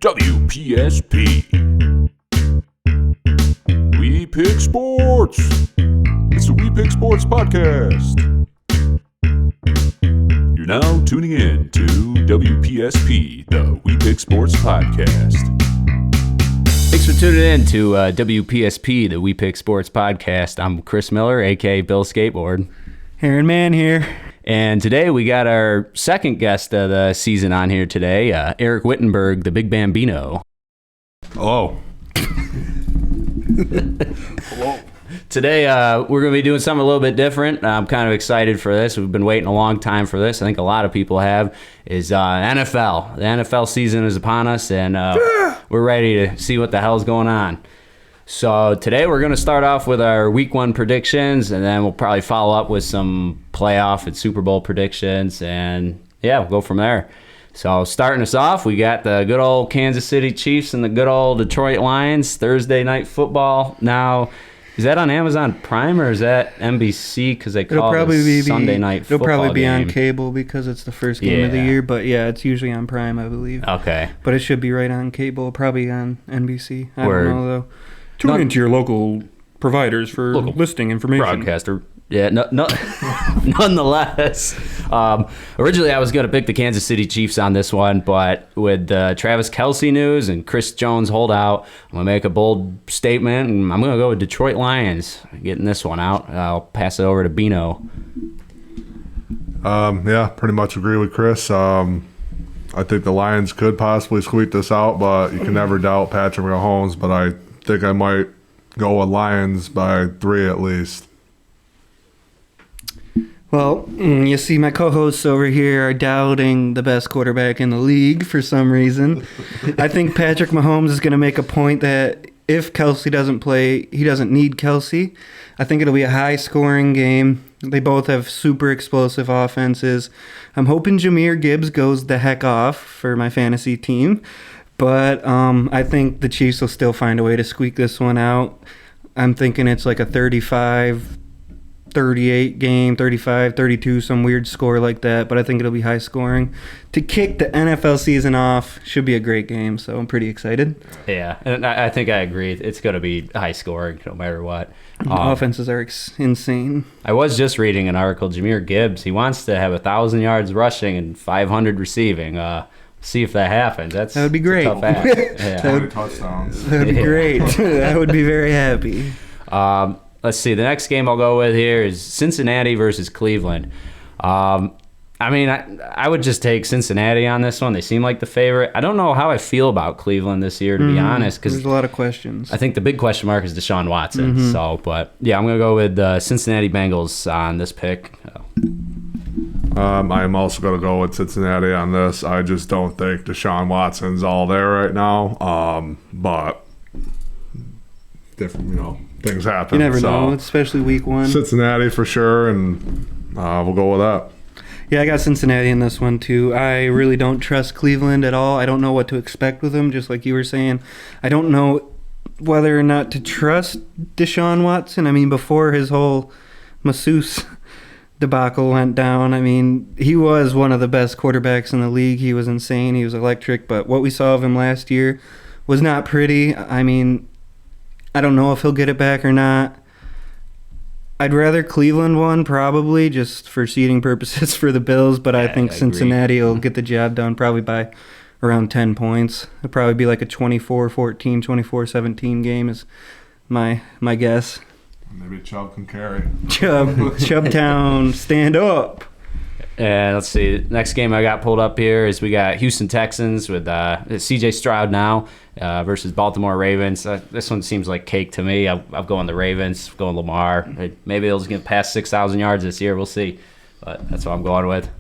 WPSP. We Pick Sports. It's the We Pick Sports podcast. You're now tuning in to WPSP, the We Pick Sports podcast. Thanks for tuning in to WPSP, the We Pick Sports podcast. I'm Chris Miller, a.k.a. Bill Skateboard. Aaron Man here. And today we got our second guest of the season on here today, Arik Wittenberg, the Big Bambino. Hello. Hello. Today we're going to be doing something a little bit different. I'm kind of excited for this. We've been waiting a long time for this. I think a lot of people have. Is NFL. The NFL season is upon us, and we're ready to see what the hell's going on. So today we're going to start off with our Week 1 predictions, and then we'll probably follow up with some playoff and Super Bowl predictions, and yeah, we'll go from there. So starting us off, we got the good old Kansas City Chiefs and the good old Detroit Lions, Thursday Night Football. Now, is that on Amazon Prime or is that NBC because they call it Sunday Night Football? It'll probably be game. On cable because it's the first game of the year, but yeah, it's usually on Prime, I believe. Okay. But it should be right on cable, probably on NBC. I Word. don't know, though. Tune into your local providers for listing information. Broadcaster. Yeah, nonetheless. Originally, I was going to pick the Kansas City Chiefs on this one, but with Travis Kelce news and Chris Jones holdout, I'm going to make a bold statement, and I'm going to go with Detroit Lions getting this one out. I'll pass it over to Bino. Yeah, pretty much agree with Chris. I think the Lions could possibly squeak this out, but you can never doubt Patrick Mahomes, but I think I might go with Lions by 3 at least. Well, you see my co-hosts over here are doubting the best quarterback in the league for some reason. I think Patrick Mahomes is going to make a point that if Kelce doesn't play, he doesn't need Kelce. I think it'll be a high-scoring game. They both have super explosive offenses. I'm hoping Jahmyr Gibbs goes the heck off for my fantasy team. But I think the Chiefs will still find a way to squeak this one out. I'm thinking it's like a 35-38 game, 35-32, some weird score like that. But I think it'll be high scoring. To kick the NFL season off should be a great game, so I'm pretty excited. Yeah, and I think I agree. It's going to be high scoring no matter what. Offenses are insane. I was just reading an article. Jahmyr Gibbs, he wants to have 1,000 yards rushing and 500 receiving. See if that happens. That would be great. Tough ask. Yeah. How many touchdowns? That would be great. I would be very happy. Let's see. The next game I'll go with here is Cincinnati versus Cleveland. I would just take Cincinnati on this one. They seem like the favorite. I don't know how I feel about Cleveland this year, to be honest, because there's a lot of questions. I think the big question mark is Deshaun Watson. So, but yeah, I'm gonna go with Cincinnati Bengals on this pick. I'm also going to go with Cincinnati on this. I just don't think Deshaun Watson's all there right now. But different, things happen. You never know, especially week 1. Cincinnati for sure, and we'll go with that. Yeah, I got Cincinnati in this one too. I really don't trust Cleveland at all. I don't know what to expect with them, just like you were saying. I don't know whether or not to trust Deshaun Watson. I mean, before his whole masseuse debacle went down, he was one of the best quarterbacks in the league. He was insane. He was electric. But what we saw of him last year was not pretty. I don't know if he'll get it back or not. I'd rather Cleveland won, probably, just for seeding purposes for the Bills. But I think Cincinnati will get the job done probably by around 10 points. It'll probably be like a 24-14, 24-17 game is my guess. Maybe Chubb can carry. Chubbtown, stand up. And let's see. Next game I got pulled up here is we got Houston Texans with C.J. Stroud now versus Baltimore Ravens. This one seems like cake to me. I'm going the Ravens, going Lamar. Maybe they'll get past 6,000 yards this year. We'll see. But that's what I'm going with.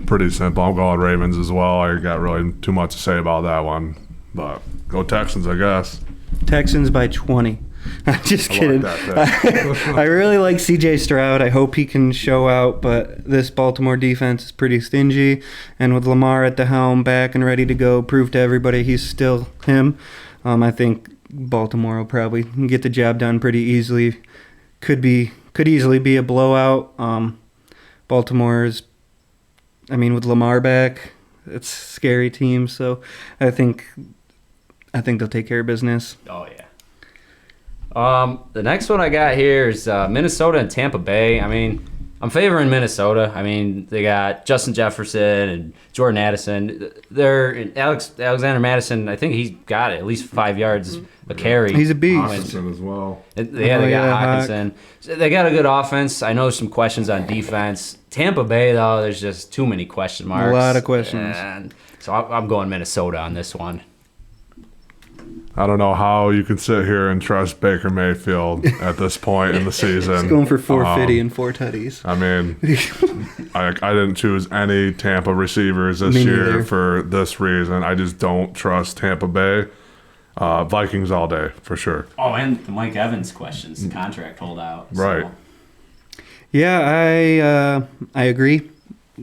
Pretty simple. I'm going Ravens as well. I got really too much to say about that one. But go Texans, I guess. Texans by 20. I'm just kidding. I really like C.J. Stroud. I hope he can show out, but this Baltimore defense is pretty stingy. And with Lamar at the helm, back and ready to go, prove to everybody he's still him, I think Baltimore will probably get the job done pretty easily. Could easily be a blowout. Baltimore's, with Lamar back, it's a scary team. So I think they'll take care of business. Oh, yeah. The next one I got here is Minnesota and Tampa Bay. I mean, I'm favoring Minnesota. I mean, they got Justin Jefferson and Jordan Addison. Alexander Madison, I think he's got at least 5 yards a carry. He's a beast. Hawkinson as well. They got Hawkinson. So they got a good offense. I know there's some questions on defense. Tampa Bay, though, there's just too many question marks. A lot of questions. And so I'm going Minnesota on this one. I don't know how you can sit here and trust Baker Mayfield at this point in the season. He's going for 450 and 4 tutties. I mean, I didn't choose any Tampa receivers this year for this reason. I just don't trust Tampa Bay. Vikings all day, for sure. Oh, and the Mike Evans questions, the contract holdout. Right. So. Yeah, I agree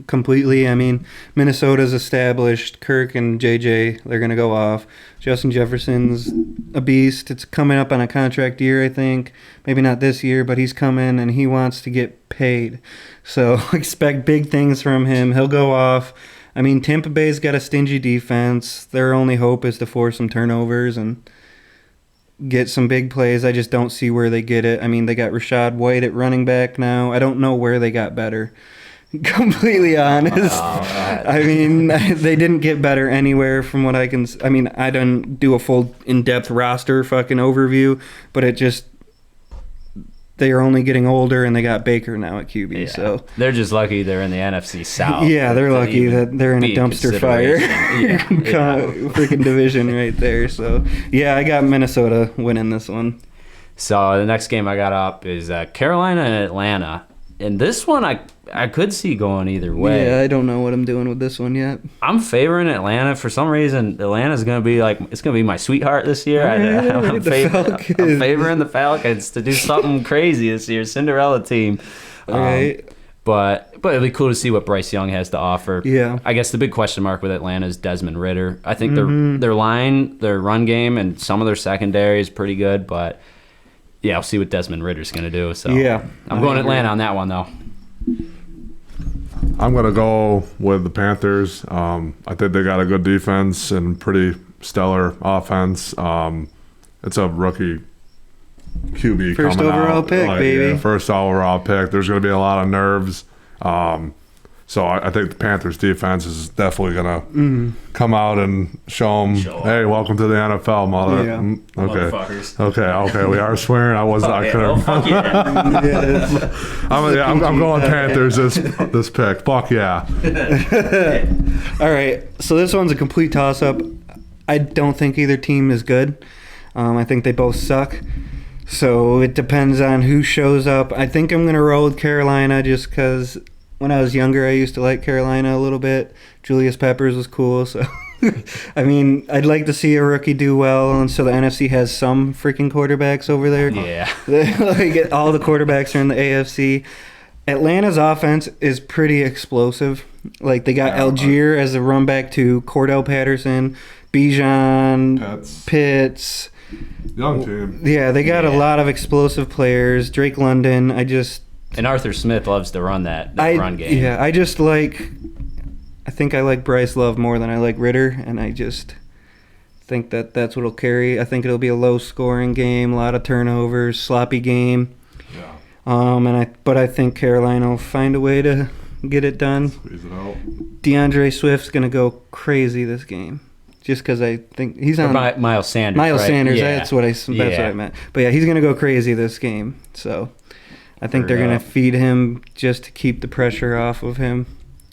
completely. I mean, Minnesota's established. Kirk and JJ, they're going to go off. Justin Jefferson's a beast. It's coming up on a contract year, I think. Maybe not this year, but he's coming, and he wants to get paid. So expect big things from him. He'll go off. I mean, Tampa Bay's got a stingy defense. Their only hope is to force some turnovers and get some big plays. I just don't see where they get it. I mean, they got Rashad White at running back now. I don't know where they got better. Completely honest. I mean, they didn't get better anywhere from what I can. I mean, I didn't do a full in-depth roster fucking overview, but it just, they are only getting older, and they got Baker now at QB. Yeah. So they're just lucky they're in the NFC South. Yeah, they're lucky that they're in a dumpster fire freaking division right there. So yeah, I got Minnesota winning this one. So the next game I got up is Carolina and Atlanta. And this one I could see going either way. Yeah, I don't know what I'm doing with this one yet. I'm favoring Atlanta. For some reason, Atlanta's going to be it's going to be my sweetheart this year. I'm favoring the Falcons to do something crazy this year. Cinderella team. All right. But it'd be cool to see what Bryce Young has to offer. Yeah. I guess the big question mark with Atlanta is Desmond Ridder. I think their line, their run game, and some of their secondary is pretty good, but yeah, I'll see what Desmond Ridder's going to do. So yeah, I'm going Atlanta on that one, though. I'm going to go with the Panthers. I think they got a good defense and pretty stellar offense. It's a rookie QB first coming overall out. pick, baby. Yeah, first overall pick. There's going to be a lot of nerves. So I think the Panthers defense is definitely going to come out and show them, hey, welcome to the NFL, mother. Yeah. Motherfuckers. Okay, we are swearing. I couldn't. Fuck yeah. I'm going Panthers this pick. Fuck yeah. All right, so this one's a complete toss-up. I don't think either team is good. I think they both suck. So it depends on who shows up. I think I'm going to roll with Carolina just because when I was younger, I used to like Carolina a little bit. Julius Peppers was cool, so I mean, I'd like to see a rookie do well, and so the NFC has some freaking quarterbacks over there. Yeah. Like, all the quarterbacks are in the AFC. Atlanta's offense is pretty explosive. Like, they got Algier as a run back to Cordell Patterson, Bijan, Pitts. Young team. Yeah, they got a lot of explosive players. Drake London, And Arthur Smith loves to run that run game. Yeah, I think I like Bryce Love more than I like Ridder, and I just think that's what'll carry. I think it'll be a low-scoring game, a lot of turnovers, sloppy game. Yeah. But I think Carolina will find a way to get it done. Squeeze it out. DeAndre Swift's gonna go crazy this game, just because I think he's on Miles Sanders. Miles right? Sanders. Yeah. That's what I meant. But yeah, he's gonna go crazy this game. So I think they're going to feed him just to keep the pressure off of him,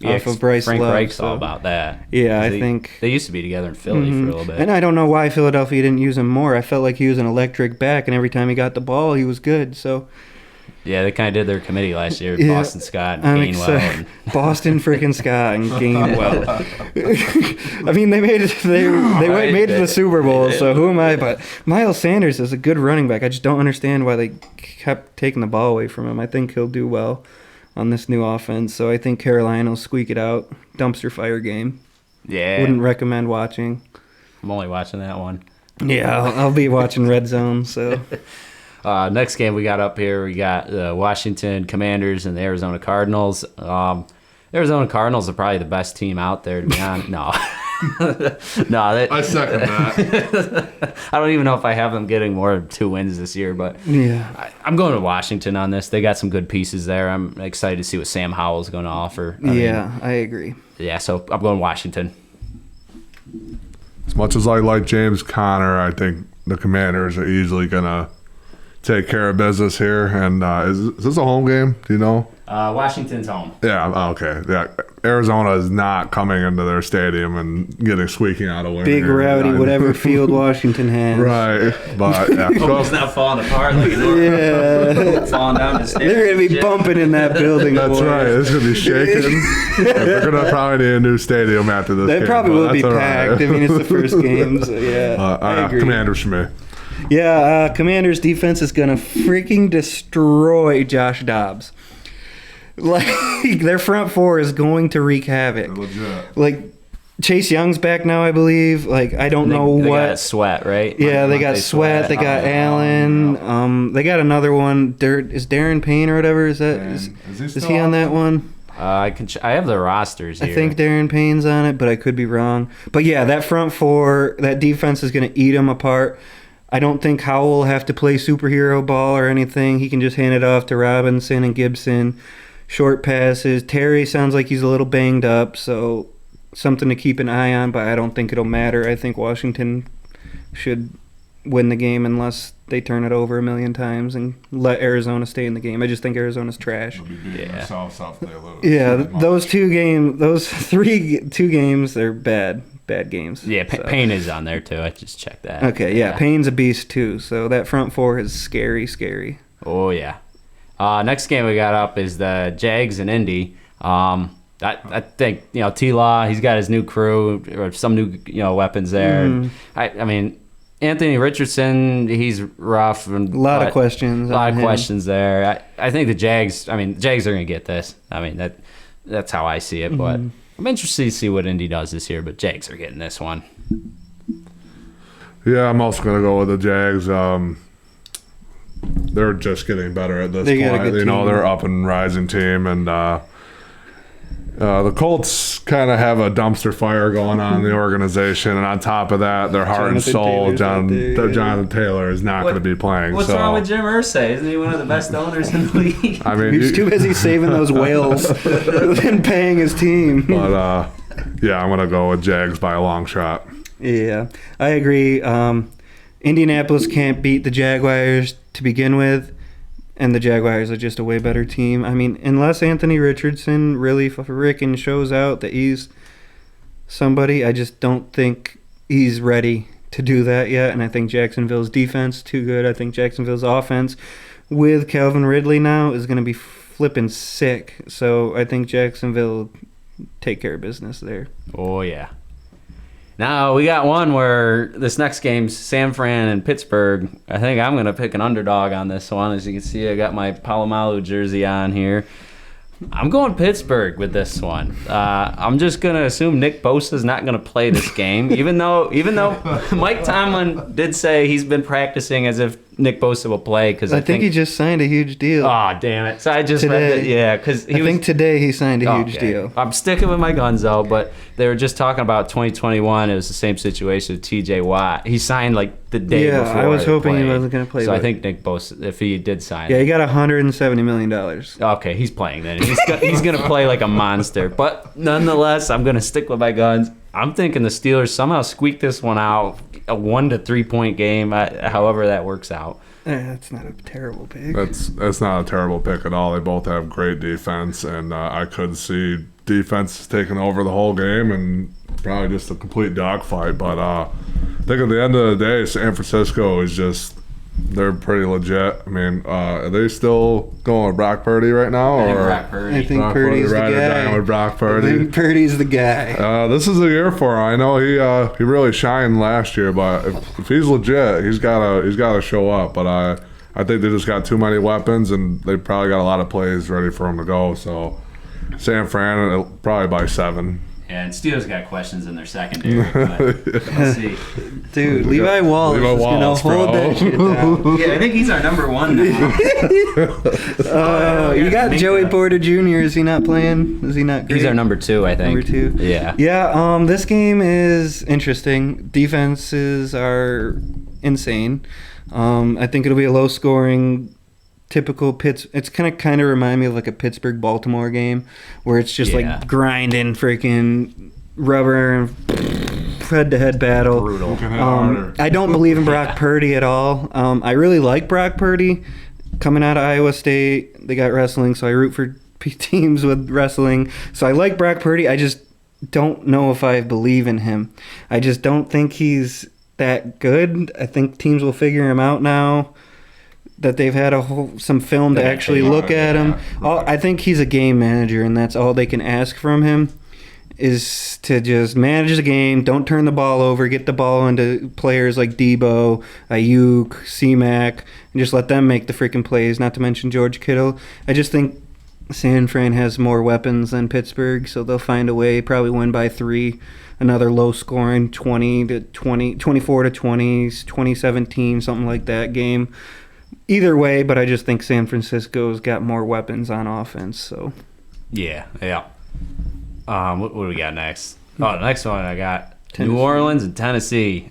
off of Bryce Frank Love. Reich's all about that. Yeah, I think. They used to be together in Philly for a little bit. And I don't know why Philadelphia didn't use him more. I felt like he was an electric back, and every time he got the ball, he was good. So. Yeah, they kind of did their committee last year. Yeah, Boston Scott and Gainwell. Boston freaking Scott and Gainwell. I mean, they made it. They made it to the Super Bowl. So who am I? But Miles Sanders is a good running back. I just don't understand why they kept taking the ball away from him. I think he'll do well on this new offense. So I think Carolina will squeak it out. Dumpster fire game. Yeah. Wouldn't recommend watching. I'm only watching that one. Yeah, I'll be watching Red Zone. So. Next game we got up here, we got the Washington Commanders and the Arizona Cardinals. Arizona Cardinals are probably the best team out there, to be honest. No. No, I second that. I don't even know if I have them getting more than 2 wins this year, but I'm going to Washington on this. They got some good pieces there. I'm excited to see what Sam Howell's going to offer. I agree. Yeah, so I'm going Washington. As much as I like James Conner, I think the Commanders are easily going to take care of business here. And is this a home game? Do you know? Washington's home. Yeah, okay. Yeah, Arizona is not coming into their stadium and getting squeaking out a win. Big here. rowdy, whatever field Washington has. Right, but yeah. It's not falling apart like an Yeah. falling down the stairs. They're going to be bumping in that building. That's boys. right. It's gonna be shaking. They're gonna probably need a new stadium after this. They game, probably but will be that's all packed. right. I mean, it's the first game, so yeah. I agree. Commanders for me. Yeah, Commanders defense is going to freaking destroy Josh Dobbs. Like, their front four is going to wreak havoc. Legit. Like, Chase Young's back now, I believe. Like, I don't know They what. got Sweat, right? Yeah, they got Sweat. They got Allen. They got another one. Is Darren Payne or whatever? Is he on that one? I have the rosters here. I think Darren Payne's on it, but I could be wrong. But yeah, that front four, that defense is going to eat them apart. I don't think Howell will have to play superhero ball or anything. He can just hand it off to Robinson and Gibson. Short passes. Terry sounds like he's a little banged up, so something to keep an eye on, but I don't think it'll matter. I think Washington should win the game unless they turn it over a million times and let Arizona stay in the game. I just think Arizona's trash. Yeah, those two games, they're bad games. Yeah, Payne is on there too. I just checked that. Okay, yeah, Payne's a beast too. So that front four is scary. Oh yeah. Next game we got up is the Jags and Indy. I think T-Law, he's got his new crew or some new weapons there. I mean, Anthony Richardson, he's rough and a lot of questions. A lot of questions there. I think the Jags. I mean, the Jags are gonna get this. I mean that's how I see it. But I'm interested to see what Indy does this year. But Jags are getting this one. Yeah, I'm also gonna go with the Jags. They're just getting better at this point. They're up and rising team, and the Colts kind of have a dumpster fire going on in the organization, and on top of that, their heart and soul, Jonathan Taylor is not going to be playing. What's wrong with Jim Irsay? Isn't he one of the best owners in the league? I mean, he's too busy saving those whales and paying his team. But yeah, I'm going to go with Jags by a long shot. Yeah, I agree. Indianapolis can't beat the Jaguars to begin with, and the Jaguars are just a way better team. I mean, unless Anthony Richardson really frickin' shows out that he's somebody, I just don't think he's ready to do that yet. And I think Jacksonville's defense too good. I think Jacksonville's offense with Calvin Ridley now is going to be flipping sick. So I think Jacksonville take care of business there. Oh yeah. Now, we got one where this next game's San Fran and Pittsburgh. I think I'm going to pick an underdog on this one. As you can see, I got my Palomalu jersey on here. I'm going Pittsburgh with this one. I'm just going to assume Nick Bosa's not going to play this game, even though Mike Tomlin did say he's been practicing as if Nick Bosa will play. Cause I think he just signed a huge deal. Oh, damn it. So I just read that. Yeah, because I think today he signed a huge deal. I'm sticking with my guns, though, but they were just talking about 2021. It was the same situation with T.J. Watt. He signed like the day before. Yeah, I was hoping he wasn't going to play. So I think Nick Bosa, if he did sign. Yeah, he got $170 million. Okay, he's playing then. He's going to play like a monster. But nonetheless, I'm going to stick with my guns. I'm thinking the Steelers somehow squeak this one out, a 1 to 3 point game, however that works out. That's not a terrible pick. That's not a terrible pick at all. They both have great defense, and I could see defense taking over the whole game and probably just a complete dogfight. But I think at the end of the day, San Francisco is just they're pretty legit. I mean, are they still going with Brock Purdy right now? I think Purdy's the guy. With Brock Purdy. I think Purdy's the guy. This is a year for him. I know he really shined last year, but if he's legit, he's gotta show up. But I think they just got too many weapons, and they probably got a lot of plays ready for him to go. So San Fran probably by 7. Yeah, and Steelers got questions in their secondary, but we'll see. Dude, Levi Wallace is going to hold that shit down. Yeah, I think he's our number one now. You got Joey Porter Jr. Is he not playing? Is he not great? He's our number 2, I think. Number 2? Yeah. Yeah, this game is interesting. Defenses are insane. I think it'll be a low-scoring, typical It's kind of remind me of like a Pittsburgh-Baltimore game where it's just like grinding freaking rubber and head-to-head battle. Brutal. I don't believe in Brock Purdy at all. I really like Brock Purdy. Coming out of Iowa State, they got wrestling, so I root for teams with wrestling. So I like Brock Purdy. I just don't know if I believe in him. I just don't think he's that good. I think teams will figure him out now that they've had some film to actually look at him. I think he's a game manager, and that's all they can ask from him is to just manage the game, don't turn the ball over, get the ball into players like Debo, Ayuk, C-Mac, and just let them make the freaking plays, not to mention George Kittle. I just think San Fran has more weapons than Pittsburgh, so they'll find a way, probably win by 3. Another low-scoring 24-20, 2017, something like that game. Either way, but I just think San Francisco's got more weapons on offense. So, yeah. What do we got next? Oh, the next one I got New Orleans and Tennessee.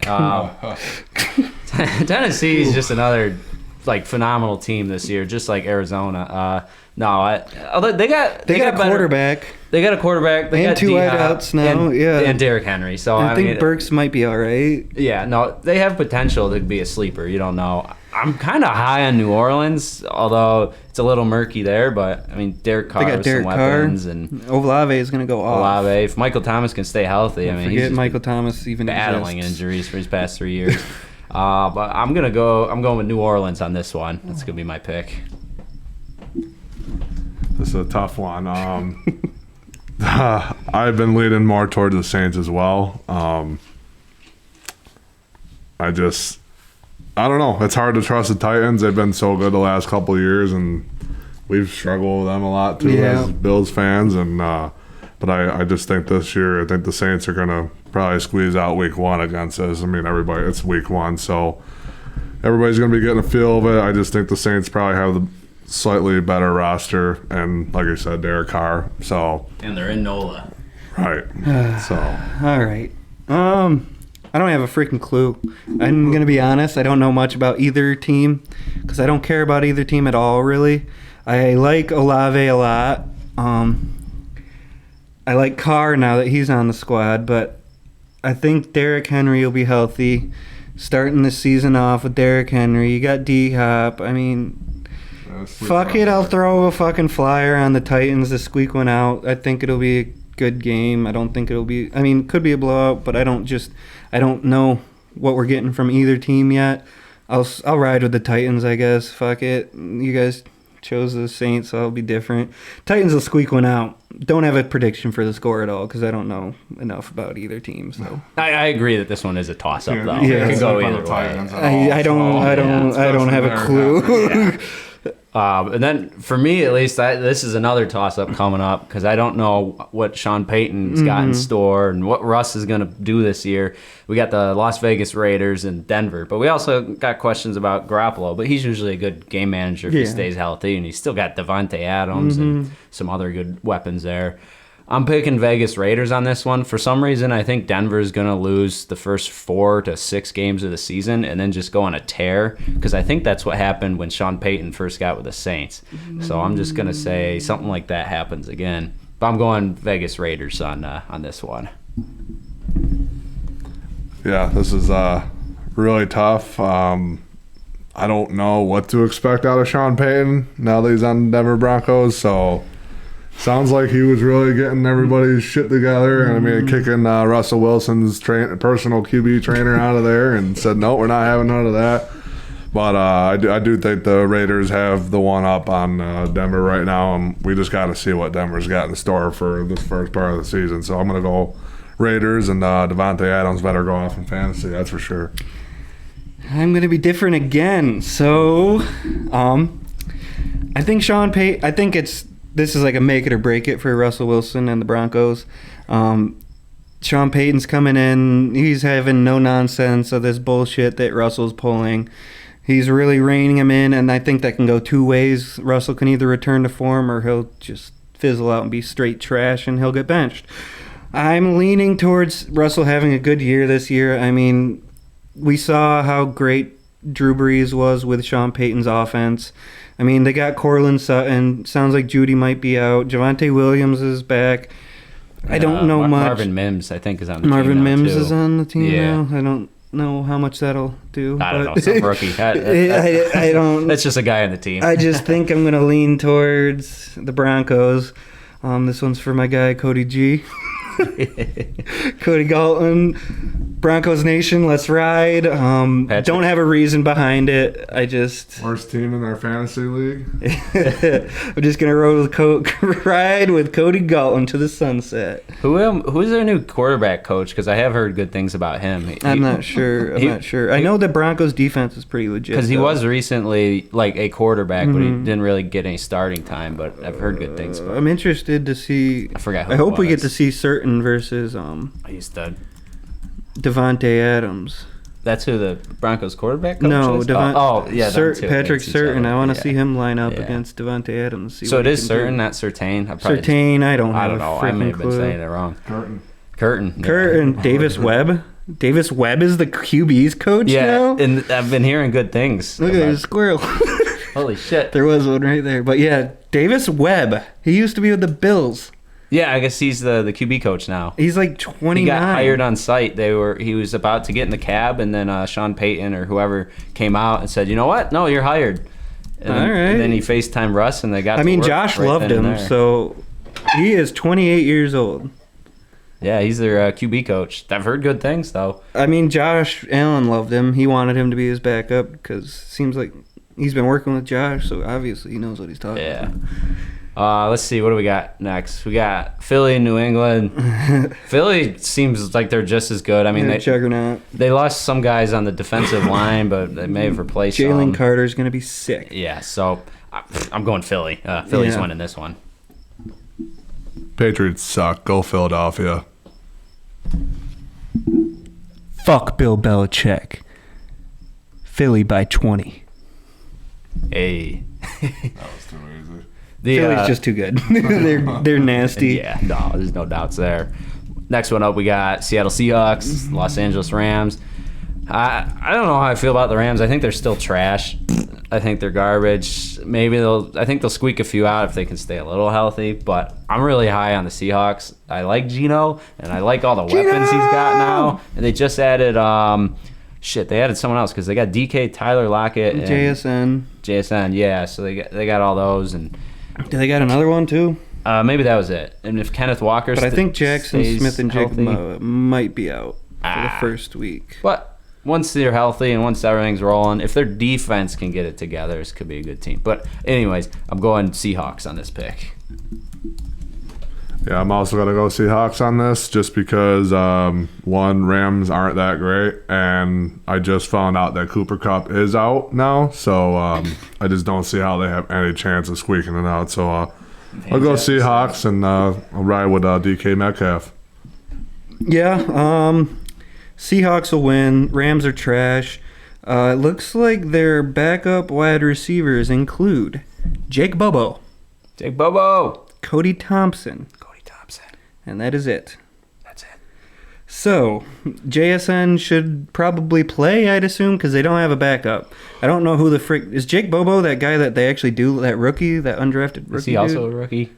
Tennessee is just another phenomenal team this year, just like Arizona. They got a quarterback. They got a quarterback. They got 2 wideouts now. And Derrick Henry. So I think Burks might be all right. Yeah, no, they have potential to be a sleeper. You don't know. I'm kind of high on New Orleans, although it's a little murky there. But I mean, Derek Carr with some weapons, and Olave is going to go off. Olave, if Michael Thomas can stay healthy, he's Michael Thomas even battling exists. injuries for his past 3 years. But I'm going with New Orleans on this one. That's gonna be my pick. This is a tough one. I've been leaning more towards the Saints as well. I don't know. It's hard to trust the Titans. They've been so good the last couple of years, and we've struggled with them a lot too as Bills fans. And but I just think this year, I think the Saints are gonna probably squeeze out Week 1 against us. I mean, it's Week 1, so everybody's gonna be getting a feel of it. I just think the Saints probably have the slightly better roster, and like I said, Derek Carr. And they're in NOLA. Right. All right. I don't have a freaking clue. I'm going to be honest. I don't know much about either team because I don't care about either team at all, really. I like Olave a lot. I like Carr now that he's on the squad, but I think Derrick Henry will be healthy. Starting the season off with Derrick Henry. You got D-Hop. I mean, fuck it. I'll throw a fucking flyer on the Titans to squeak one out. I think it'll be a good game. I don't think it'll be... I mean, it could be a blowout, but I don't know what we're getting from either team yet. I'll ride with the Titans, I guess. Fuck it. You guys chose the Saints, so I'll be different. Titans will squeak one out. Don't have a prediction for the score at all because I don't know enough about either team. So I agree that this one is a toss-up, though. Yeah, it could go either way. I don't have a clue. And then for me, at least, this is another toss-up coming up because I don't know what Sean Payton's got in store and what Russ is going to do this year. We got the Las Vegas Raiders and Denver, but we also got questions about Garoppolo, but he's usually a good game manager if he stays healthy, and he's still got Devontae Adams and some other good weapons there. I'm picking Vegas Raiders on this one. For some reason, I think Denver is going to lose the first 4 to 6 games of the season and then just go on a tear because I think that's what happened when Sean Payton first got with the Saints. So I'm just going to say something like that happens again. But I'm going Vegas Raiders on this one. Yeah, this is really tough. I don't know what to expect out of Sean Payton now that he's on the Denver Broncos, so... Sounds like he was really getting everybody's shit together, and I mean, kicking Russell Wilson's personal QB trainer out of there, and said, "No, we're not having none of that." But I do think the Raiders have the one up on Denver right now, and we just got to see what Denver's got in store for this first part of the season. So I'm gonna go Raiders, and Devontae Adams better go off in fantasy. That's for sure. I'm gonna be different again. So, I think Sean Payton. I think this is like a make it or break it for Russell Wilson and the Broncos. Sean Payton's coming in. He's having no nonsense of this bullshit that Russell's pulling. He's really reining him in, and I think that can go two ways. Russell can either return to form or he'll just fizzle out and be straight trash, and he'll get benched. I'm leaning towards Russell having a good year this year. I mean, we saw how great Drew Brees was with Sean Payton's offense. I mean, they got Cortland Sutton. Sounds like Judy might be out. Javonte Williams is back. I don't know much. Marvin Mims, I think, is on the team Marvin now, Mims too. is on the team Yeah. now. I don't know how much that'll do. I don't but know, some rookie. I don't. That's just a guy on the team. I just think I'm going to lean towards the Broncos. This one's for my guy, Cody G. Cody Galton. Broncos Nation, let's ride. Don't have a reason behind it. I just... Worst team in our fantasy league. I'm just going to ride with Cody Galton to the sunset. Who's their new quarterback coach? Because I have heard good things about him. I'm not sure. I know the Broncos defense is pretty legit. Because he was recently like a quarterbck, but he didn't really get any starting time. But I've heard good things about him. I'm interested to see... I forgot who I it hope we get was. to see Certain versus He's done. Devontae Adams. That's who the Broncos quarterback coach No, is? Yeah, them two Patrick against each Certain. other. I want to Yeah. see him line up Yeah. against Devontae Adams. See So what it he is can Certain, do. not Certain. Certain, I don't I have don't know. a I may freaking have been clue. saying it wrong. Curtin. Curtin. Davis Webb. Davis Webb is the QB's coach Yeah, now? and I've been hearing good things. Look at about- his squirrel. Holy shit. There was one right there. But yeah, Davis Webb. He used to be with the Bills. Yeah, I guess he's the QB coach now. He's like 29. He got hired on site. He was about to get in the cab, and then Sean Payton or whoever came out and said, "You know what? No, you're hired." And All then, right. And then he FaceTime Russ, and they got. I to mean, work Josh right loved then and him, there. so he is 28 years old. Yeah, he's their QB coach. I've heard good things though. I mean, Josh Allen loved him. He wanted him to be his backup because it seems like he's been working with Josh, so obviously he knows what he's talking Yeah. about. Let's see. What do we got next? We got Philly and New England. Philly seems like they're just as good. I mean, Yeah, juggernaut. they lost some guys on the defensive line, but they may have replaced Jalen some. Carter's going to be sick. Yeah, so I'm going Philly. Philly's Yeah. winning this one. Patriots suck. Go Philadelphia. Fuck Bill Belichick. Philly by 20. Hey. That was too easy. Philly's just too good. they're nasty. Yeah, no, there's no doubts there. Next one up, we got Seattle Seahawks, Los Angeles Rams. I don't know how I feel about the Rams. I think they're still trash. I think they're garbage. I think they'll squeak a few out if they can stay a little healthy. But I'm really high on the Seahawks. I like Geno, and I like all the weapons he's got now. And they just added they added someone else because they got DK, Tyler Lockett, and JSN. Yeah, so they got all those, and Do they got another one too? maybe that was it. And if Kenneth Walker, But I think Jackson stays Smith and Jacob healthy- might be out for the first week. But once they're healthy and once everything's rolling, if their defense can get it together, this could be a good team. But anyways, I'm going Seahawks on this pick. Yeah, I'm also going to go Seahawks on this just because, one, Rams aren't that great, and I just found out that Cooper Kupp is out now, so I just don't see how they have any chance of squeaking it out. So I'll go Seahawks, and I'll ride with DK Metcalf. Yeah, Seahawks will win. Rams are trash. It looks like their backup wide receivers include Jake Bobo, Cody Thompson, and that is it. That's it. So, JSN should probably play, I'd assume, because they don't have a backup. I don't know who the frick... Is Jake Bobo that guy that they actually do, that rookie, that undrafted rookie Is he also dude? a rookie?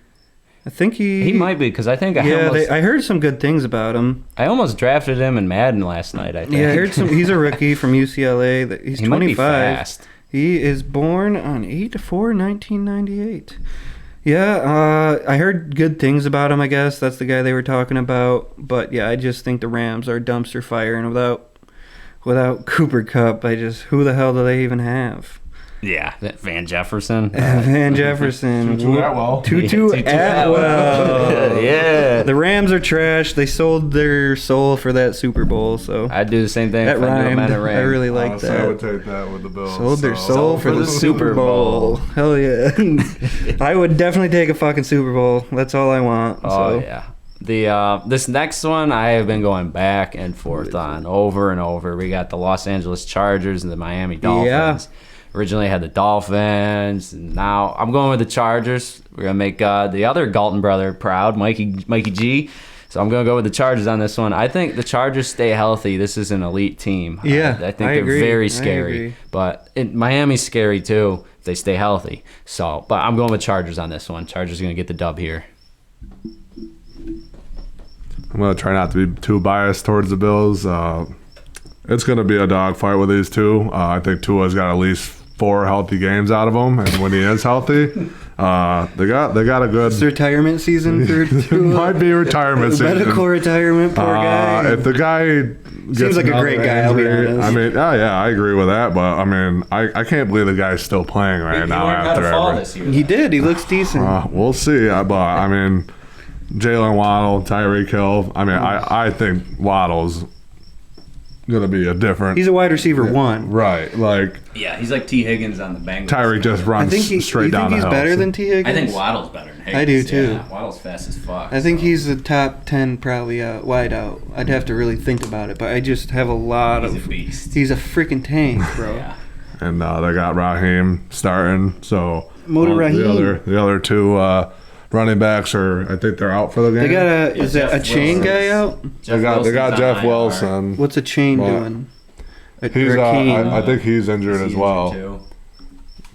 I think He might be because I think I heard some good things about him. I almost drafted him in Madden last night. I think. Yeah, I heard some... He's a rookie from UCLA. He's He 25. might be fast. He is born on 8/4/1998. Yeah, I heard good things about him, I guess. That's the guy they were talking about. But yeah, I just think the Rams are dumpster fire, and without Cooper Kupp, who the hell do they even have? Yeah, that Van Jefferson. Van Jefferson. Tutu Atwell. Tutu Atwell. Yeah. The Rams are trash. They sold their soul for that Super Bowl, so I'd do the same thing. that if I knew him rhymed. at a ring. I really like Honestly, I would that. take that with the Bills. Sold their so- soul for the Super Bowl. Hell yeah. I would definitely take a fucking Super Bowl. That's all I want. Oh so. yeah. This next one I have been going back and forth on over and over. We got the Los Angeles Chargers and the Miami Dolphins. Originally I had the Dolphins, and now I'm going with the Chargers. We're gonna make the other Galton brother proud, Mikey G. So I'm gonna go with the Chargers on this one. I think the Chargers stay healthy. This is an elite team. Yeah, I think they're very scary. But Miami's scary too if they stay healthy. So, but I'm going with Chargers on this one. Chargers are gonna get the dub here. I'm going to try not to be too biased towards the Bills. It's going to be a dogfight with these two. I think Tua's got at least 4 healthy games out of him, and when he is healthy, they got a good. It's retirement season for Tua. Might be retirement season. Medical retirement, poor guy. If the guy gets Seems like a great guy, I'll be honest. I mean, I agree with that, but I mean, I can't believe the guy's still playing right now after everything. He did. He looks decent. We'll see, but I mean, Jalen Waddle, Tyreek Hill. I mean, I think Waddle's gonna be a different. He's a wide receiver 1. Right, like Yeah, he's like T. Higgins on the Bengals. Tyreek just runs straight down the hill. You think he's better than T. Higgins? I think Waddle's better than Higgins. I do too. Yeah, Waddle's fast as fuck. I think he's the top 10 probably wide out. I'd have to really think about it, but I just have a lot of. He's a beast. He's a freaking tank, bro. Yeah. And they got Raheem starting, so Raheem. the other two running backs I think they're out for the game. They got is that a chain guy out? They got Jeff Wilson. What's a chain doing? He's I think he's injured as well. Too.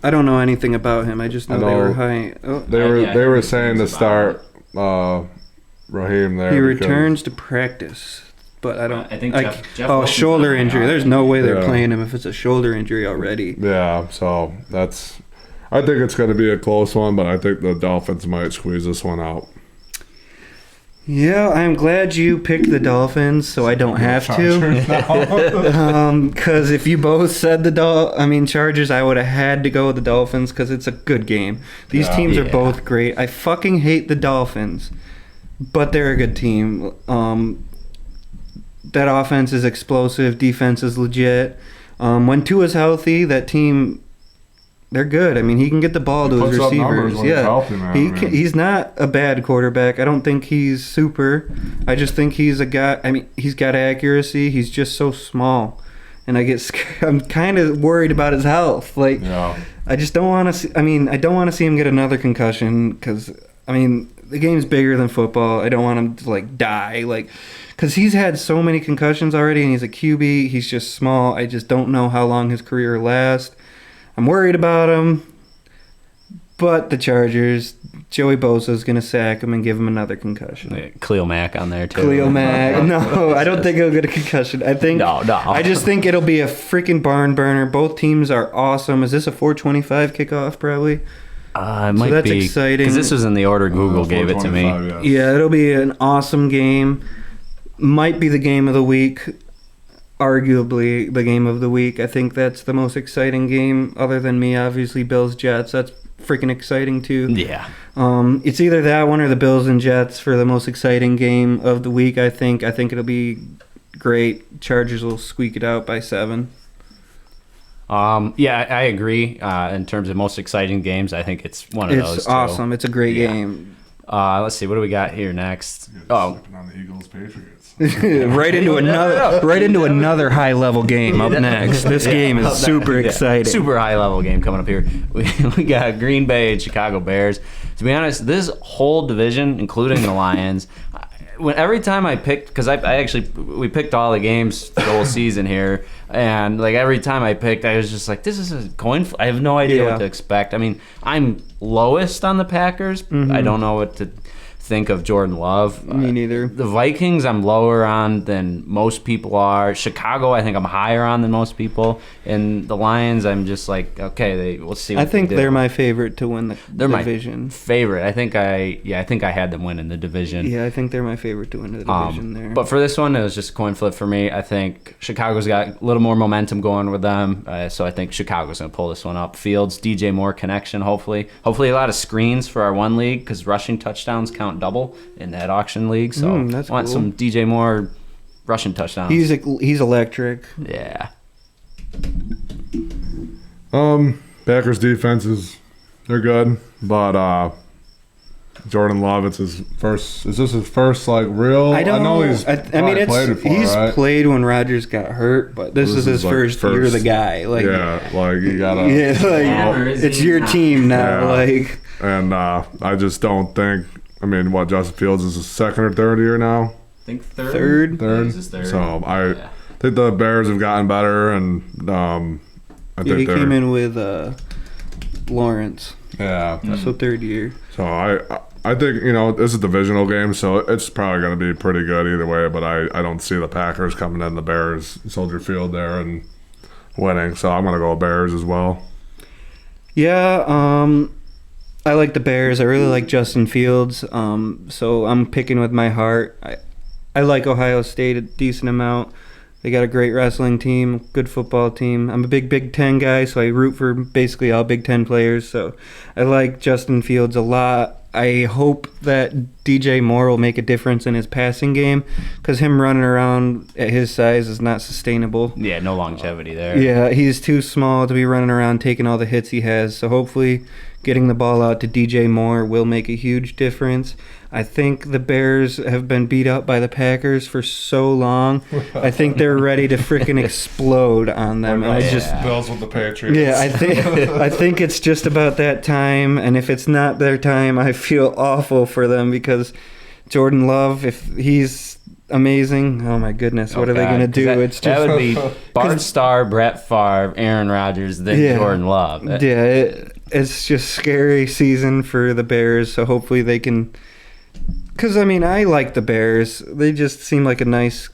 I don't know anything about him. I just know they were high. Oh. They were saying to start Raheem there. He returns to practice, but I don't. I think Jeff oh, Wilson's shoulder not injury. out. There's no way they're playing him if it's a shoulder injury already. Yeah, so I think it's going to be a close one, but I think the Dolphins might squeeze this one out. Yeah, I'm glad you picked the Dolphins, so I don't have to. Because if you both said Chargers, I would have had to go with the Dolphins because it's a good game. These teams are both great. I fucking hate the Dolphins, but they're a good team. That offense is explosive. Defense is legit. When Tua's healthy, that team, they're good. I mean, he can get the ball to his receivers. He's not a bad quarterback. I don't think he's super. I just think he's a guy. I mean, he's got accuracy. He's just so small, and I'm kind of worried about his health. I just don't want to see. I mean, I don't want to see him get another concussion because the game's bigger than football. I don't want him to die because he's had so many concussions already, and he's a QB. He's just small. I just don't know how long his career lasts. I'm worried about him, but the Chargers, Joey Bosa's going to sack him and give him another concussion. Yeah, Khalil Mack on there, too. Khalil Mack. No, I don't think he'll get a concussion. No. I just think it'll be a freaking barn burner. Both teams are awesome. Is this a 4:25 kickoff, probably? It might that's be. Exciting. Because this was in the order Google gave it to me. Yes. Yeah, it'll be an awesome game. Might be the game of the week. Arguably the game of the week. I think that's the most exciting game other than me, obviously. Bills Jets, that's freaking exciting too. Yeah. It's either that one or the Bills and Jets for the most exciting game of the week. I think it'll be great. Chargers will squeak it out by 7. Yeah, I agree. In terms of most exciting games, I think it's one of those. It's awesome. It's a great game. Let's see, what do we got here next? On the Eagles Patriots. right into another high level game up next. This game is super exciting. Super high level game coming up here. We got Green Bay and Chicago Bears. To be honest, this whole division, including the Lions, every time I picked, because we picked all the games the whole season here, and every time I picked, I was just like, this is a coin flip. I have no idea what to expect. I mean, I'm lowest on the Packers. Mm-hmm. I don't know what to think of Jordan Love. Me neither. The Vikings I'm lower on than most people are. Chicago I think I'm higher on than most people. And the Lions I'm just like, okay, we'll see what I think they do. they're my favorite to win the division. My favorite. I think I had them win in the division. Yeah, I think they're my favorite to win the division there. But for this one, it was just a coin flip for me. I think Chicago's got a little more momentum going with them, so I think Chicago's going to pull this one up. Fields, DJ Moore connection, hopefully. Hopefully a lot of screens for our one league because rushing touchdowns count double in that auction league. So that's I want cool. some DJ Moore rushing touchdowns. He's electric. Yeah. Packers defenses, they're good, but Jordan Love, it's his first. Is this his first like real? I don't know he's. I mean, played before, he's right? played when Rodgers got hurt, but this is his like first year the guy. Like, yeah, like you gotta. yeah, like it's your team now. Yeah. Like, and I just don't think. I mean, what Justin Fields is his second or third year now. I think third. Third. This is third. So I think the Bears have gotten better, and I think he they're. came in with Lawrence, Yeah. so third year. So I think, this is a divisional game, so it's probably going to be pretty good either way, but I don't see the Packers coming in the Bears Soldier Field there and winning, so I'm going to go Bears as well. Yeah, I like the Bears. I really like Justin Fields, so I'm picking with my heart. I like Ohio State a decent amount. They got a great wrestling team, good football team. I'm a big Big Ten guy, so I root for basically all Big Ten players. So I like Justin Fields a lot. I hope that DJ Moore will make a difference in his passing game, because him running around at his size is not sustainable. Yeah, no longevity there. Yeah, he's too small to be running around taking all the hits he has. So hopefully getting the ball out to DJ Moore will make a huge difference. I think the Bears have been beat up by the Packers for so long. I think they're ready to freaking explode on them. And Bills with the Patriots. yeah, I think it's just about that time. And if it's not their time, I feel awful for them, because Jordan Love, if he's amazing, oh my goodness, what are they going to do? That would be Bart Starr, Brett Favre, Aaron Rodgers, then Jordan Love. It's just scary season for the Bears. So hopefully they can. Because, I mean, I like the Bears. They just seem like a nice,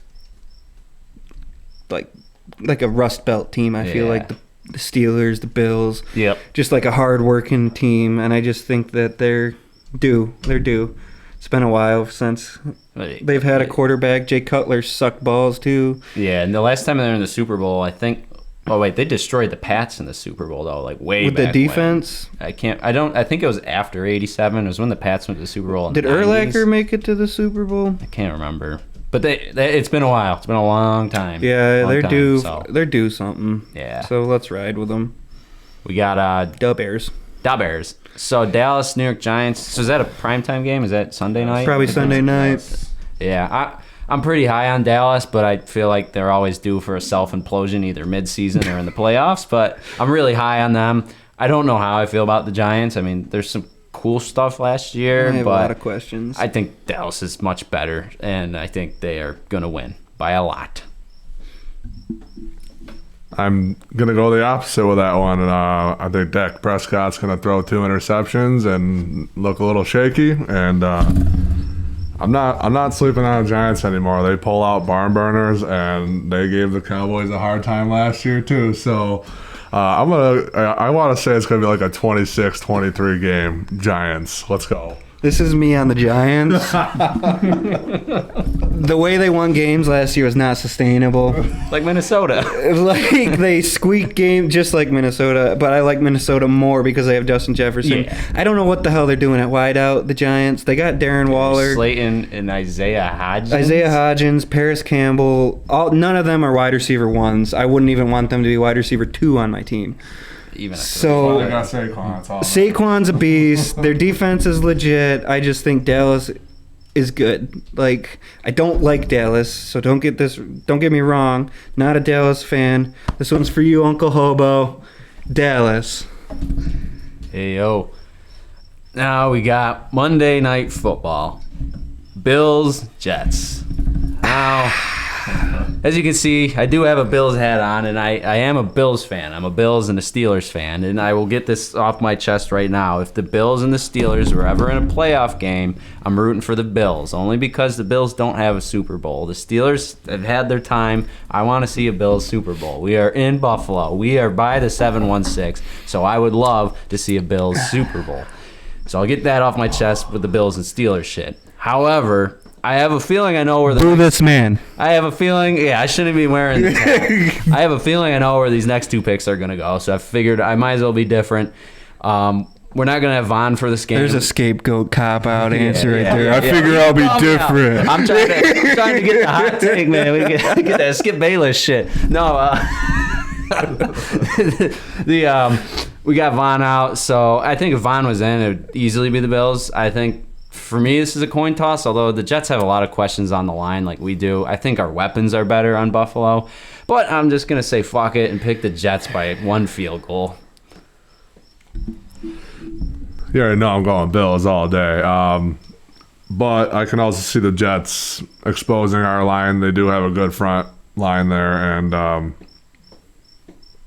like a Rust Belt team. I feel like the Steelers, the Bills. Yep. Just like a hard-working team. And I just think that they're due. They're due. It's been a while since they've had a quarterback. Jay Cutler sucked balls, too. Yeah, and the last time they were in the Super Bowl, I think... Oh, wait, they destroyed the Pats in the Super Bowl, though, like way with back the defense? when. I think it was after 87. It was when the Pats went to the Super Bowl in Did the 90s. Urlacher make it to the Super Bowl? I can't remember. But it's been a while. It's been a long time. Yeah, Long they're time, due. so. They're due something. Yeah. So let's ride with them. We got Da Bears. Da Bears. So Dallas, New York Giants. So is that a primetime game? Is that Sunday night? Probably Sunday night. Yeah, I'm pretty high on Dallas, but I feel like they're always due for a self-implosion either mid-season or in the playoffs, but I'm really high on them. I don't know how I feel about the Giants. I mean, there's some cool stuff last year, I have but a lot of questions. I think Dallas is much better, and I think they are going to win by a lot. I'm going to go the opposite with that one. And I think Dak Prescott's going to throw 2 interceptions and look a little shaky. And I'm not sleeping on the Giants anymore. They pull out barn burners, and they gave the Cowboys a hard time last year too. So I want to say it's going to be like a 26-23 game. Giants. Let's go. This is me on the Giants. The way they won games last year was not sustainable. Like Minnesota. Like they squeaked game just like Minnesota, but I like Minnesota more because they have Justin Jefferson. Yeah. I don't know what the hell they're doing at wideout, the Giants. They got Darren Waller, Slayton, and Isaiah Hodgins. Paris Campbell. None of them are wide receiver ones. I wouldn't even want them to be wide receiver 2 on my team. Even So They got Saquon. That's all. Saquon's a beast. Their defense is legit. I just think Dallas is good. Like, I don't like Dallas, so don't get me wrong. Not a Dallas fan. This one's for you, Uncle Hobo. Dallas. Hey, yo. Now we got Monday Night Football. Bills, Jets. Now, as you can see, I do have a Bills hat on, and I am a Bills fan. I'm a Bills and a Steelers fan, and I will get this off my chest right now. If the Bills and the Steelers were ever in a playoff game, I'm rooting for the Bills, only because the Bills don't have a Super Bowl. The Steelers have had their time. I want to see a Bills Super Bowl. We are in Buffalo. We are by the 716, so I would love to see a Bills Super Bowl. So I'll get that off my chest with the Bills and Steelers shit. However, I have a feeling I know where Boo this man. I have a feeling, I shouldn't be wearing the tag. I have a feeling I know where these next 2 picks are going to go, so I figured I might as well be different. We're not going to have Vaughn for this game. There's a scapegoat cop-out answer right there. I I figure I'll be different. I'm trying to get the hot take, man. We get that Skip Bayless shit. No, we got Vaughn out, so I think if Vaughn was in, it would easily be the Bills. I think For me, this is a coin toss, although the Jets have a lot of questions on the line like we do. I think our weapons are better on Buffalo. But I'm just going to say fuck it and pick the Jets by 1 field goal. You already know I'm going Bills all day. But I can also see the Jets exposing our line. They do have a good front line there. And, I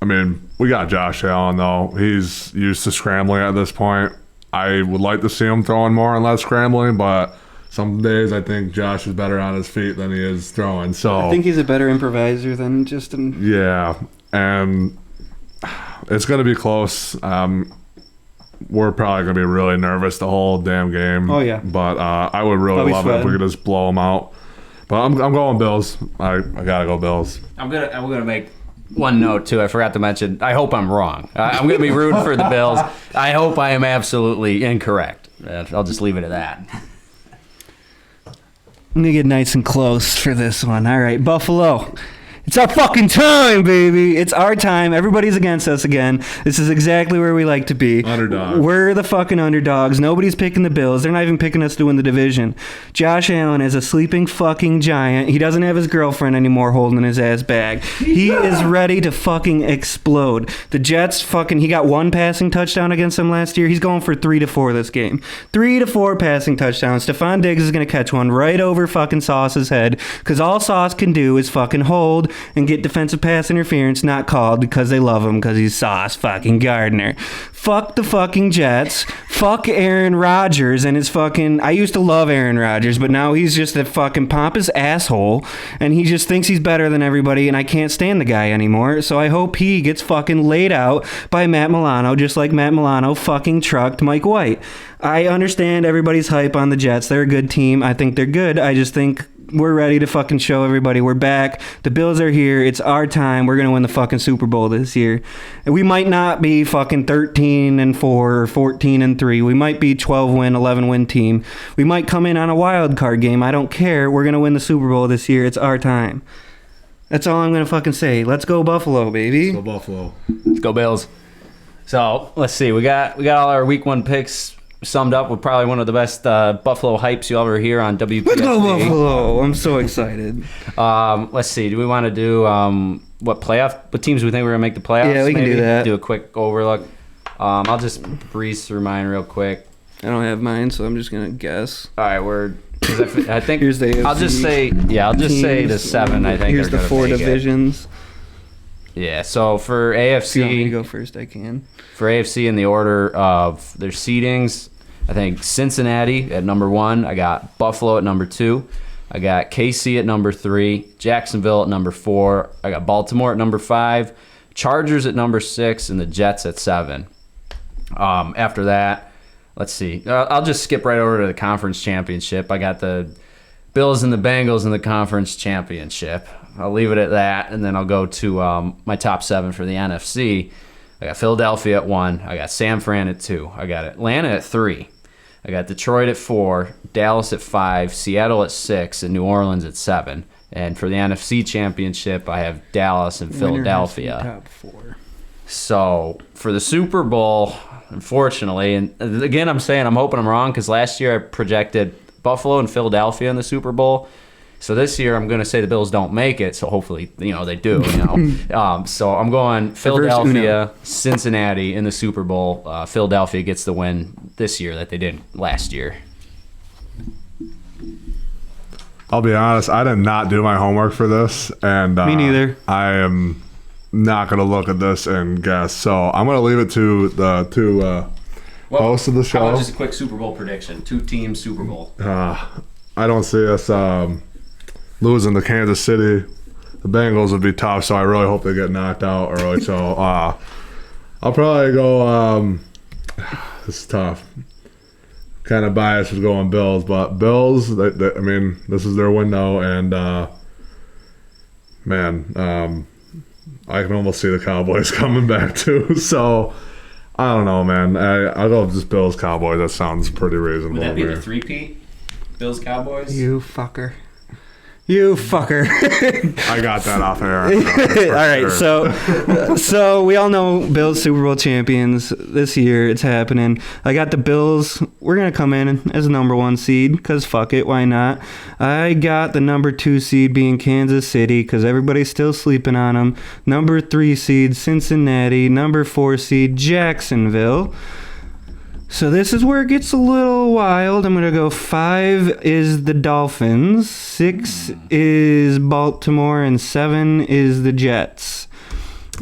mean, we got Josh Allen, though. He's used to scrambling at this point. I would like to see him throwing more and less scrambling, but some days I think Josh is better on his feet than he is throwing. So I think he's a better improviser than Justin. Yeah, and it's going to be close. We're probably going to be really nervous the whole damn game. Oh, yeah. But I would really love it if we could just blow them out. But I'm going Bills. I got to go Bills. I'm gonna make one note, too. I forgot to mention, I hope I'm wrong. I'm going to be rooting for the Bills. I hope I am absolutely incorrect. I'll just leave it at that. I'm going to get nice and close for this one. All right, Buffalo. It's our fucking time, baby. It's our time. Everybody's against us again. This is exactly where we like to be. Underdog. We're the fucking underdogs. Nobody's picking the Bills. They're not even picking us to win the division. Josh Allen is a sleeping fucking giant. He doesn't have his girlfriend anymore holding his ass bag. He is ready to fucking explode. The Jets he got 1 passing touchdown against them last year. He's going for 3 to 4 this game. 3 to 4 passing touchdowns. Stephon Diggs is going to catch one right over fucking Sauce's head because all Sauce can do is fucking hold and get defensive pass interference not called because they love him because he's Sauce fucking Gardner. Fuck the fucking Jets. Fuck Aaron Rodgers and his fucking... I used to love Aaron Rodgers, but now he's just a fucking pompous asshole and he just thinks he's better than everybody and I can't stand the guy anymore. So I hope he gets fucking laid out by Matt Milano just like Matt Milano fucking trucked Mike White. I understand everybody's hype on the Jets. They're a good team. I think they're good. I just think we're ready to fucking show everybody we're back. The Bills are here. It's our time. We're going to win the fucking Super Bowl this year. And we might not be fucking 13-4 or 14-3. We might be 12-win, 11-win team. We might come in on a wild card game. I don't care. We're going to win the Super Bowl this year. It's our time. That's all I'm going to fucking say. Let's go Buffalo, baby. Let's go Buffalo. Let's go Bills. So, let's see. We got all our week 1 picks summed up with probably one of the best Buffalo hypes you'll ever hear on WPSP. Let's go Buffalo! I'm so excited. Let's see. Do we want to do what teams we think we're gonna make the playoffs? Yeah, we can do that. Do a quick overlook. I'll just breeze through mine real quick. I don't have mine, so I'm just gonna guess. All right, I think here's the AFC I'll just say the 7. I think here's the 4 divisions. Yeah. So for If you AFC, want me to go first, I can. For AFC in the order of their seedings, I think Cincinnati at number 1. I got Buffalo at number 2. I got KC at number 3. Jacksonville at number 4. I got Baltimore at number 5. Chargers at number 6, and the Jets at 7. After that, let's see. I'll just skip right over to the conference championship. I got the Bills and the Bengals in the conference championship. I'll leave it at that, and then I'll go to my top 7 for the NFC. I got Philadelphia at 1. I got San Fran at 2. I got Atlanta at 3. I got Detroit at 4. Dallas at 5. Seattle at 6. And New Orleans at 7. And for the NFC Championship, I have Dallas and Philadelphia. Top 4. So for the Super Bowl, unfortunately, and again, I'm hoping I'm wrong because last year I projected Buffalo and Philadelphia in the Super Bowl. So this year I'm going to say the Bills don't make it. So hopefully, they do. So I'm going Philadelphia, Cincinnati in the Super Bowl. Philadelphia gets the win this year that they didn't last year. I'll be honest. I did not do my homework for this, and me neither. I am not going to look at this and guess. So I'm going to leave it to the two hosts of the show. How about just a quick Super Bowl prediction? 2-team Super Bowl. I don't see us losing to Kansas City. The Bengals would be tough, so I really hope they get knocked out early. So I'll probably go. This is tough. Kind of biased with going Bills, but Bills. I mean, this is their window, and I can almost see the Cowboys coming back too. So I don't know, man. I'll go with just Bills Cowboys. That sounds pretty reasonable. Would that be the 3-peat? Bills Cowboys. You fucker. You fucker. I got that off air. All right, so we all know Bills Super Bowl champions this year. It's happening. I got the Bills. We're gonna come in as number 1 seed because fuck it, why not? I got the number 2 seed being Kansas City because everybody's still sleeping on them. Number 3 seed Cincinnati. Number 4 seed Jacksonville. So this is where it gets a little wild. I'm going to go 5 is the Dolphins, 6 is Baltimore, and 7 is the Jets.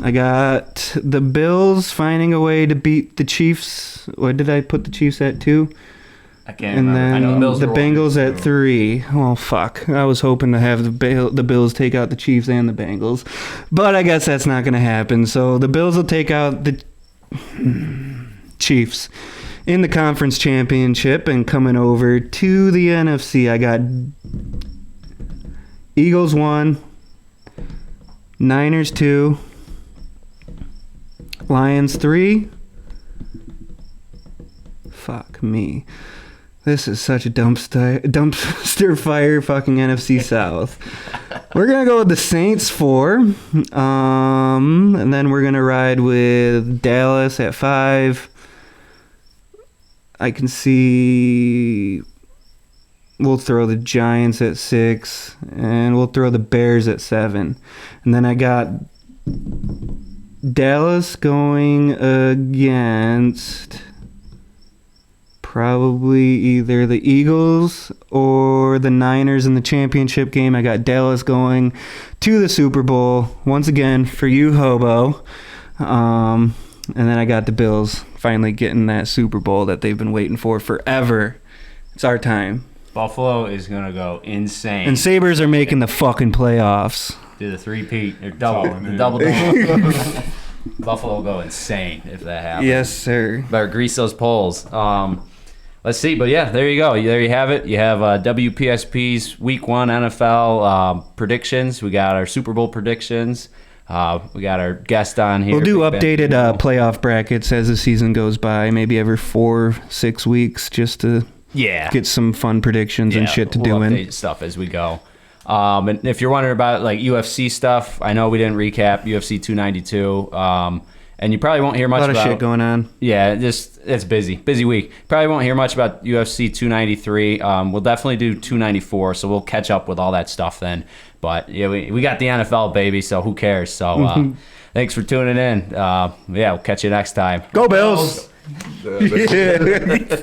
I got the Bills finding a way to beat the Chiefs. What did I put the Chiefs at 2? I can't and remember. then I know the Bengals at 3. Oh, fuck. I was hoping to have the Bills take out the Chiefs and the Bengals. But I guess that's not going to happen. So the Bills will take out the Chiefs in the conference championship. And coming over to the NFC, I got Eagles 1, Niners 2, Lions 3. Fuck me. This is such a dumpster fire fucking NFC South. We're going to go with the Saints 4. And then we're going to ride with Dallas at 5. I can see we'll throw the Giants at 6. And we'll throw the Bears at 7. And then I got Dallas going against probably either the Eagles or the Niners in the championship game. I got Dallas going to the Super Bowl once again for you, Hobo. And then I got the Bills finally getting that Super Bowl that they've been waiting for forever. It's our time. Buffalo is going to go insane. And Sabres are making the fucking playoffs. Do the three-peat or double. Buffalo will go insane if that happens. Yes, sir. Better grease those poles. Let's see, but yeah, there you go. There you have it. You have WPSP's Week 1 NFL predictions. We got our Super Bowl predictions. We got our guest on here. We'll do updated playoff brackets as the season goes by, maybe every 4-6 weeks, just to get some fun predictions and shit to we'll do update stuff as we go. And if you're wondering about like UFC stuff, I know we didn't recap UFC 292. And you probably won't hear much about... A lot of shit going on. Yeah, it's busy. Busy week. Probably won't hear much about UFC 293. We'll definitely do 294, so we'll catch up with all that stuff then. But yeah, we got the NFL, baby, so who cares? So thanks for tuning in. We'll catch you next time. Go Bills! Yeah.